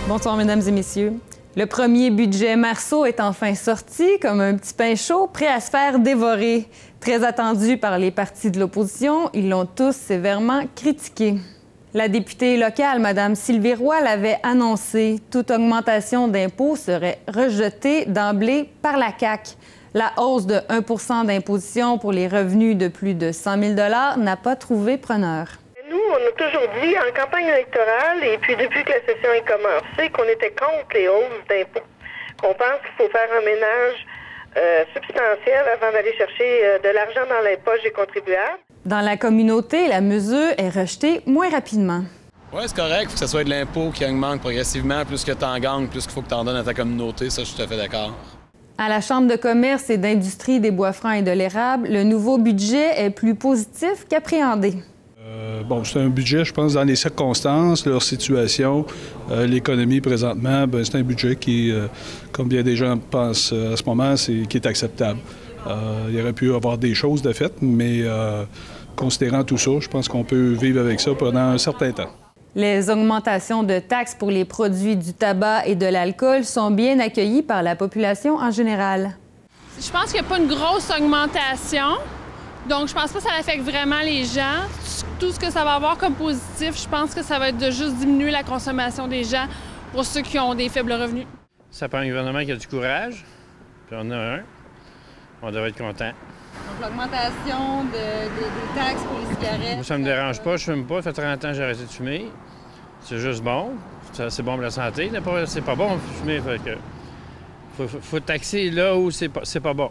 Bonsoir, mesdames et messieurs. Le premier budget Marceau est enfin sorti, comme un petit pain chaud, prêt à se faire dévorer. Très attendu par les partis de l'opposition, ils l'ont tous sévèrement critiqué. La députée locale, Mme Sylvie Roy, l'avait annoncé. Toute augmentation d'impôts serait rejetée d'emblée par la CAQ. La hausse de 1 % d'imposition pour les revenus de plus de 100 000 $ n'a pas trouvé preneur. Nous, on a toujours dit en campagne électorale et puis depuis que la session est commencée qu'on était contre les hausses d'impôts. Qu'on pense qu'il faut faire un ménage substantiel avant d'aller chercher de l'argent dans les poches des contribuables. Dans la communauté, la mesure est rejetée moins rapidement. Oui, c'est correct. Il faut que ce soit de l'impôt qui augmente progressivement. Plus que tu en gagnes, plus qu'il faut que tu en donnes à ta communauté. Ça, je suis tout à fait d'accord. À la Chambre de commerce et d'industrie des Bois-Francs et de l'érable, le nouveau budget est plus positif qu'appréhendé. Bon, c'est un budget, je pense, dans les circonstances, leur situation, l'économie présentement, c'est un budget qui, comme bien des gens pensent à ce moment, qui est acceptable. Il y aurait pu y avoir des choses de fait, mais considérant tout ça, je pense qu'on peut vivre avec ça pendant un certain temps. Les augmentations de taxes pour les produits du tabac et de l'alcool sont bien accueillies par la population en général. Je pense qu'il n'y a pas une grosse augmentation. Donc, je pense pas que ça affecte vraiment les gens. Tout ce que ça va avoir comme positif, je pense que ça va être de juste diminuer la consommation des gens pour ceux qui ont des faibles revenus. Ça prend un gouvernement qui a du courage, puis on a un. On devrait être content. Donc, l'augmentation des taxes pour les cigarettes... Moi, ça me dérange pas, je fume pas. Ça fait 30 ans que j'ai arrêté de fumer. C'est juste bon. C'est bon pour la santé. C'est pas bon de fumer. Faut taxer là où c'est pas bon.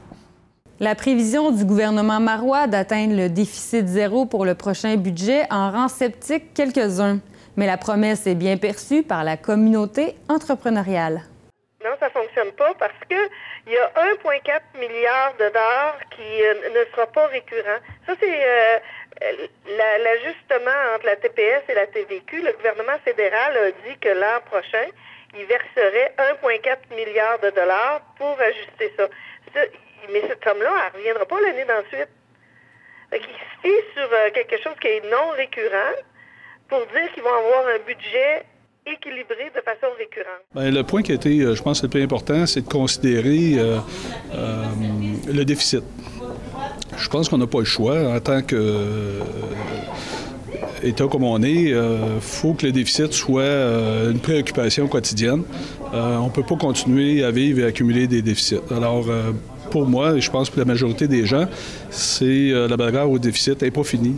La prévision du gouvernement Marois d'atteindre le déficit zéro pour le prochain budget en rend sceptique quelques-uns. Mais la promesse est bien perçue par la communauté entrepreneuriale. Non, ça fonctionne pas parce que il y a 1,4 milliard de dollars qui ne sera pas récurrent. Ça, c'est l'ajustement entre la TPS et la TVQ. Le gouvernement fédéral a dit que l'an prochain, il verserait 1,4 milliard de dollars pour ajuster ça. Mais cette somme-là, elle ne reviendra pas l'année d'ensuite. Il se fie sur quelque chose qui est non récurrent pour dire qu'ils vont avoir un budget équilibré de façon récurrente. Bien, le point qui a été, je pense, le plus important, c'est de considérer le déficit. Je pense qu'on n'a pas le choix. En tant qu'État comme on est, il faut que le déficit soit une préoccupation quotidienne. On ne peut pas continuer à vivre et accumuler des déficits. Alors, pour moi, et je pense pour la majorité des gens, c'est la bagarre au déficit n'est pas finie.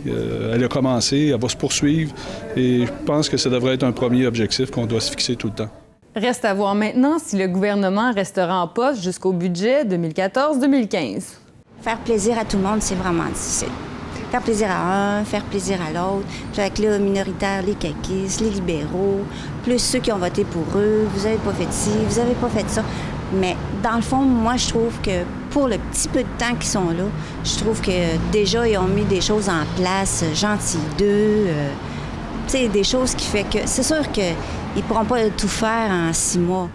Elle a commencé, elle va se poursuivre et je pense que ça devrait être un premier objectif qu'on doit se fixer tout le temps. Reste à voir maintenant si le gouvernement restera en poste jusqu'au budget 2014-2015. Faire plaisir à tout le monde, c'est vraiment difficile. Faire plaisir à un, faire plaisir à l'autre. Puis avec le minoritaire, les caquistes, les libéraux, plus ceux qui ont voté pour eux, vous avez pas fait ci, vous avez pas fait ça. Mais dans le fond, moi, je trouve que pour le petit peu de temps qu'ils sont là, je trouve que déjà, ils ont mis des choses en place, gentilles d'eux, tu sais, des choses qui fait que c'est sûr qu'ils ne pourront pas tout faire en 6 mois.